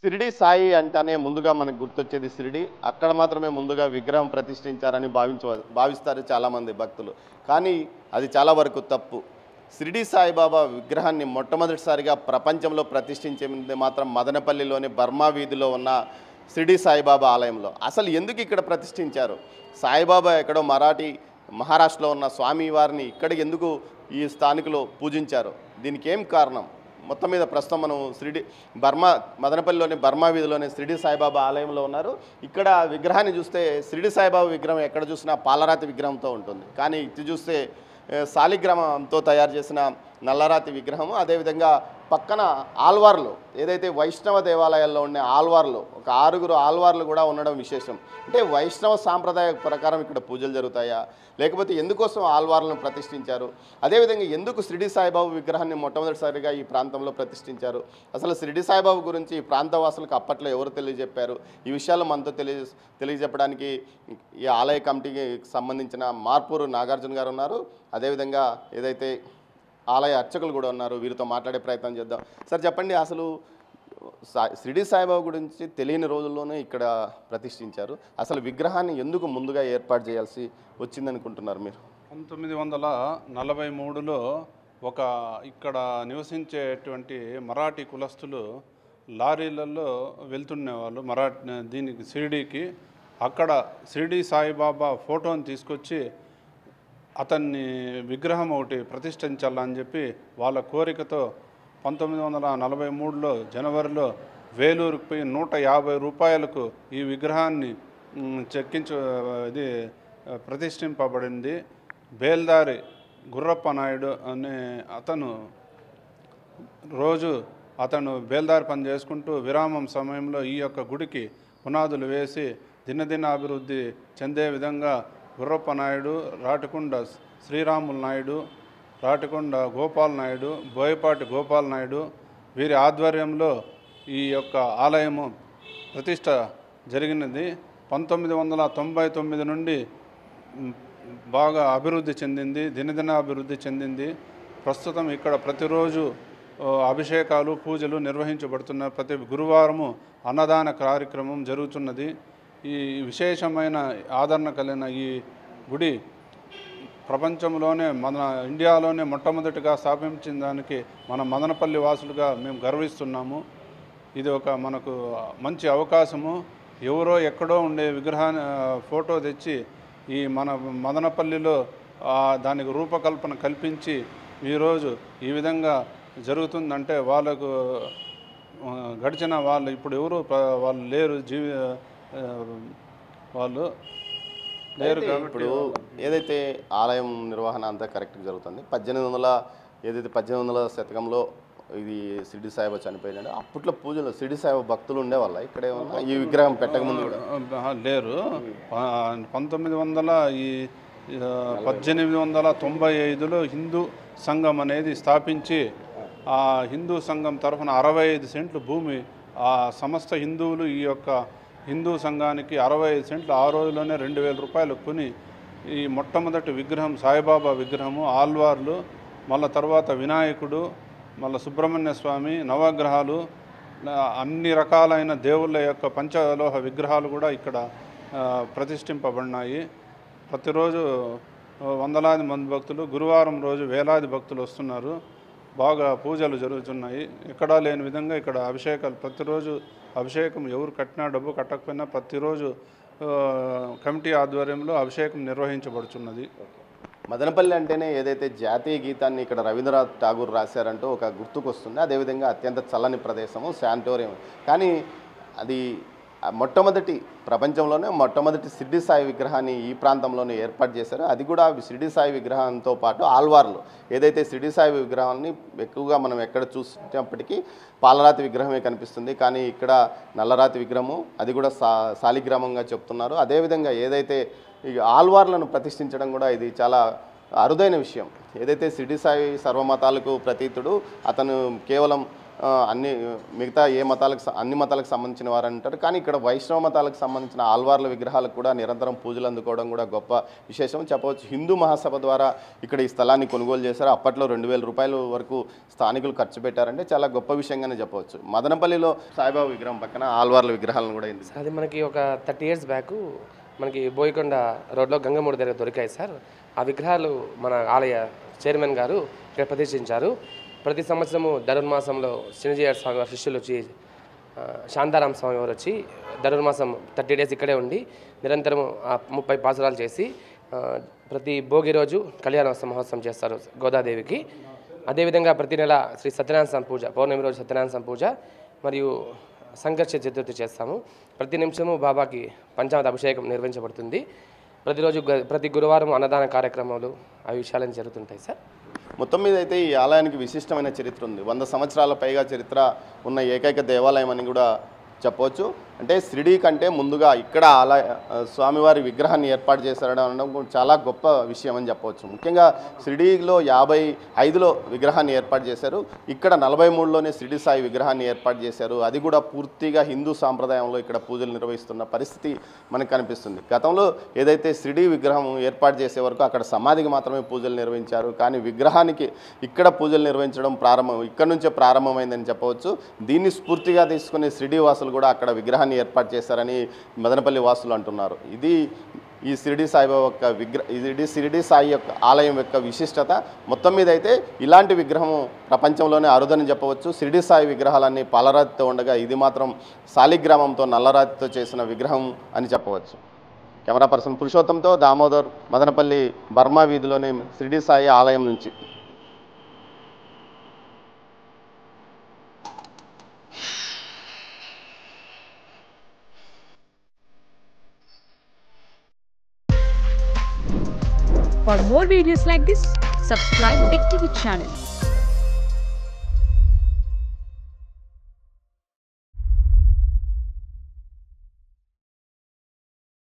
షిరిడి సాయి అంటేనే ముందుగా మనకు గుర్తొచ్చేది షిరిడి. అక్కడ మాత్రమే ముందుగా విగ్రహం ప్రతిష్ఠించారని భావిస్తారు చాలామంది భక్తులు. కానీ అది చాలా వరకు తప్పు. షిరిడి సాయిబాబా విగ్రహాన్ని మొట్టమొదటిసారిగా ప్రపంచంలో ప్రతిష్ఠించింది మాత్రం మదనపల్లిలోని బర్మా వీధిలో ఉన్న షిరిడి సాయిబాబా ఆలయంలో. అసలు ఎందుకు ఇక్కడ ప్రతిష్ఠించారు? సాయిబాబా ఎక్కడో మహారాష్ట్రలో ఉన్న స్వామివారిని ఇక్కడ ఎందుకు ఈ స్థానికులు పూజించారు? దీనికి ఏం కారణం? మొత్తం మీద ప్రస్తుతం మనం మదనపల్లిలోని బర్మా వీధిలోని షిరిడి సాయిబాబా ఆలయంలో ఉన్నారు. ఇక్కడ విగ్రహాన్ని చూస్తే షిరిడి సాయిబాబా విగ్రహం ఎక్కడ చూసినా పాలరాతి విగ్రహంతో ఉంటుంది. కానీ ఇది చూస్తే శాలిగ్రామంతో తయారు చేసిన నల్లరాతి విగ్రహము. అదేవిధంగా పక్కన ఆల్వార్లు, ఏదైతే వైష్ణవ దేవాలయాల్లో ఉండే ఆల్వార్లు, ఒక 6 ఆల్వార్లు కూడా ఉండడం విశేషం. అంటే వైష్ణవ సాంప్రదాయ ప్రకారం ఇక్కడ పూజలు జరుగుతాయా, లేకపోతే ఎందుకోసం ఆల్వార్లను ప్రతిష్ఠించారు? అదేవిధంగా ఎందుకు షిరిడి సాయిబాబా విగ్రహాన్ని మొట్టమొదటిసారిగా ఈ ప్రాంతంలో ప్రతిష్ఠించారు? అసలు షిరిడి సాయిబాబా గురించి ఈ ప్రాంతవాసులకు అప్పట్లో ఎవరు తెలియజెప్పారు? ఈ విషయాలు మనతో తెలియజెప్పడానికి ఈ ఆలయ కమిటీకి సంబంధించిన మార్పూరు నాగార్జున గారు ఉన్నారు. అదేవిధంగా ఏదైతే ఆలయ అర్చకులు కూడా ఉన్నారు, వీరితో మాట్లాడే ప్రయత్నం చేద్దాం. సార్ చెప్పండి, అసలు షిరిడి సాయిబాబా గురించి తెలియని రోజుల్లోనే ఇక్కడ ప్రతిష్ఠించారు. అసలు విగ్రహాన్ని ఎందుకు ముందుగా ఏర్పాటు చేయాల్సి వచ్చిందనుకుంటున్నారు మీరు? 1943లో ఇక్కడ నివసించేటువంటి మరాఠీ కులస్తులు లారీలలో వెళ్తుండేవాళ్ళు దీనికి షిరిడీకి. అక్కడ షిరిడి సాయిబాబా ఫోటోని తీసుకొచ్చి అతన్ని విగ్రహం ఒకటి ప్రతిష్ఠించాలని చెప్పి వాళ్ళ కోరికతో 1943లో జనవరిలో వేలూరుకు పోయి 150 రూపాయలకు ఈ విగ్రహాన్ని ప్రతిష్ఠింపబడింది. బేల్దారి గుర్రప్ప నాయుడు అనే అతను బేల్దారి పని చేసుకుంటూ విరామం సమయంలో ఈ యొక్క గుడికి పునాదులు వేసి దినదిన అభివృద్ధి చెందే విధంగా గుర్రప్ప నాయుడు, రాటికొండ శ్రీరాములు నాయుడు, రాటికొండ గోపాల్ నాయుడు, బోయపాటి గోపాల్ నాయుడు వీరి ఆధ్వర్యంలో ఈ యొక్క ఆలయము ప్రతిష్ట జరిగినది. 1999 నుండి బాగా అభివృద్ధి చెందింది, దినదిన అభివృద్ధి చెందింది. ప్రస్తుతం ఇక్కడ ప్రతిరోజు అభిషేకాలు, పూజలు నిర్వహించబడుతున్న ప్రతి గురువారము అన్నదాన కార్యక్రమం జరుగుతున్నది. ఈ విశేషమైన ఆదరణ కలిగిన ఈ గుడి ప్రపంచంలోనే మన ఇండియాలోనే మొట్టమొదటిగా స్థాపించిన దానికి మన మదనపల్లి వాసులుగా మేము గర్విస్తున్నాము. ఇది మనకు మంచి అవకాశము. ఎవరో ఎక్కడో ఉండే విగ్రహాన్ని ఫోటో తెచ్చి ఈ మన మదనపల్లిలో దానికి రూపకల్పన కల్పించి ఈరోజు ఈ విధంగా జరుగుతుందంటే వాళ్ళకు గడిచిన వాళ్ళు ఇప్పుడు వాళ్ళు లేరు, వాళ్ళు లేరు. ఇప్పుడు ఏదైతే ఆలయం నిర్వహణ అంతా కరెక్ట్గా జరుగుతుంది, 1800 శతకంలో ఇది షిరిడి సాయిబాబా చనిపోయినాడు. అప్పట్లో పూజలు షిరిడి సాయిబాబా భక్తులు ఉండేవాళ్ళ ఇక్కడ ఏమన్నా ఈ విగ్రహం పెట్టకముందు కూడా? లేరు. 1895లో హిందూ సంఘం అనేది స్థాపించి ఆ హిందూ సంఘం తరఫున 65 సెంట్లు భూమి ఆ సమస్త హిందువులు ఈ యొక్క హిందూ సంఘానికి 65 సెంట్లు ఆ రోజులోనే 2000 రూపాయలు కొని ఈ మొట్టమొదటి విగ్రహం సాయిబాబా విగ్రహము, ఆల్వార్లు, మళ్ళీ తర్వాత వినాయకుడు, మళ్ళీ సుబ్రహ్మణ్య స్వామి, నవగ్రహాలు, అన్ని రకాలైన దేవుళ్ళ యొక్క పంచలోహ విగ్రహాలు కూడా ఇక్కడ ప్రతిష్ఠింపబడినాయి. ప్రతిరోజు వందలాది మంది భక్తులు, గురువారం రోజు వేలాది భక్తులు వస్తున్నారు. బాగా పూజలు జరుగుతున్నాయి. ఎక్కడా లేని విధంగా ఇక్కడ అభిషేకాలు ప్రతిరోజు అభిషేకం ఎవరు కట్టినా డబ్బు కట్టకపోయినా ప్రతిరోజు కమిటీ ఆధ్వర్యంలో అభిషేకం నిర్వహించబడుతున్నది. మదనపల్లి అంటేనే ఏదైతే జాతీయ గీతాన్ని ఇక్కడ రవీంద్రనాథ్ ఠాగూర్ రాశారంటూ ఒక గుర్తుకొస్తుంది. అదేవిధంగా అత్యంత చల్లని ప్రదేశము శాంటోరియం. కానీ అది ప్రపంచంలోనే మొట్టమొదటి షిరిడి సాయి విగ్రహాన్ని ఈ ప్రాంతంలోనే ఏర్పాటు చేశారు. అది కూడా షిరిడి సాయి విగ్రహంతో పాటు ఆల్వార్లు, ఏదైతే షిరిడి సాయి విగ్రహాన్ని ఎక్కువగా మనం ఎక్కడ చూసినప్పటికీ పాలరాతి విగ్రహమే కనిపిస్తుంది. కానీ ఇక్కడ నల్లరాతి విగ్రహము, అది కూడా శాలిగ్రామంగా చెప్తున్నారు. అదేవిధంగా ఏదైతే ఈ ఆల్వార్లను ప్రతిష్ఠించడం కూడా ఇది చాలా అరుదైన విషయం. ఏదైతే షిరిడి సాయి సర్వమతాలకు ప్రతీతుడు, అతను కేవలం అన్ని మిగతా అన్ని మతాలకు సంబంధించిన వారు అంటారు. కానీ ఇక్కడ వైష్ణవ మతాలకు సంబంధించిన ఆల్వార్ల విగ్రహాలకు కూడా నిరంతరం పూజలు అందుకోవడం కూడా గొప్ప విశేషం చెప్పవచ్చు. హిందూ మహాసభ ద్వారా ఇక్కడ ఈ స్థలాన్ని కొనుగోలు చేశారు. అప్పట్లో 2000 రూపాయల వరకు స్థానికులు ఖర్చు పెట్టారంటే చాలా గొప్ప విషయంగానే చెప్పవచ్చు. మదనపల్లిలో సాయిబాబా విగ్రహం పక్కన ఆల్వార్ల విగ్రహాలను కూడా ఉంది. అది మనకి ఒక 30 years బ్యాక్ మనకి బోయకొండ రోడ్లో గంగమూడి దగ్గర దొరికాయి సార్. ఆ విగ్రహాలు మన ఆలయ చైర్మన్ గారు ఇక్కడ ప్రతిష్ఠించారు. ప్రతి సంవత్సరము ధనుర్మాసంలో శ్రీనిజయ స్వామి వారి శిష్యులు వచ్చి శాంతారాం స్వామి వారు వచ్చి ధనుర్మాసం 30 days ఇక్కడే ఉండి నిరంతరం 30 పాసురాలు చేసి ప్రతి భోగి రోజు కళ్యాణోత్సవ మహోత్సవం చేస్తారు గోదాదేవికి. అదేవిధంగా ప్రతి నెల శ్రీ సత్యనారాయణ స్వామి పూజ, పౌర్ణమి రోజు సత్యనారాయణ స్వామి పూజ మరియు సంకర్ష చతుర్థి చేస్తాము. ప్రతి నిమిషము బాబాకి పంచామృత అభిషేకం నిర్వహించబడుతుంది. ప్రతి గురువారం అన్నదాన కార్యక్రమాలు ఆ విషయాలను జరుగుతుంటాయి సార్. మొత్తం మీద అయితే ఈ ఆలయానికి విశిష్టమైన చరిత్ర ఉంది. 100 సంవత్సరాల పైగా చరిత్ర ఉన్న ఏకైక దేవాలయం అని కూడా చెప్పవచ్చు. అంటే షిరిడీ కంటే ముందుగా ఇక్కడ స్వామివారి విగ్రహాన్ని ఏర్పాటు చేశారడం అనడం చాలా గొప్ప విషయం అని చెప్పవచ్చు. ముఖ్యంగా షిరిడీలో 55లో విగ్రహాన్ని ఏర్పాటు చేశారు. ఇక్కడ 43లోనే షిరిడీ సాయి విగ్రహాన్ని ఏర్పాటు చేశారు. అది కూడా పూర్తిగా హిందూ సాంప్రదాయంలో ఇక్కడ పూజలు నిర్వహిస్తున్న పరిస్థితి మనకు కనిపిస్తుంది. గతంలో ఏదైతే షిరిడీ విగ్రహం ఏర్పాటు చేసే వరకు అక్కడ సమాధికి మాత్రమే పూజలు నిర్వహించారు. కానీ విగ్రహానికి ఇక్కడ పూజలు నిర్వహించడం ఇక్కడ నుంచే ప్రారంభమైందని చెప్పవచ్చు. దీన్ని స్ఫూర్తిగా తీసుకుని షిరిడీ వాసులు కూడా అక్కడ విగ్రహాన్ని ఏర్పాటు చేశారని మదనపల్లి వాసులు అంటున్నారు. ఇది ఈ షిరిడీ సాయిబాబా యొక్క షిరిడీ సాయి యొక్క ఆలయం యొక్క విశిష్టత. మొత్తం మీద అయితే ఇలాంటి విగ్రహం ప్రపంచంలోనే అరుదని చెప్పవచ్చు. షిరిడీ సాయి విగ్రహాలన్నీ పాలరాతితో ఉండగా ఇది మాత్రం శాలిగ్రామంతో నల్లరాతితో చేసిన విగ్రహం అని చెప్పవచ్చు. కెమెరా పర్సన్ పురుషోత్తంతో దామోదర్, మదనపల్లి బర్మా వీధిలోని షిరిడీ సాయి ఆలయం నుంచి. For more videos like this, subscribe Big TV channel.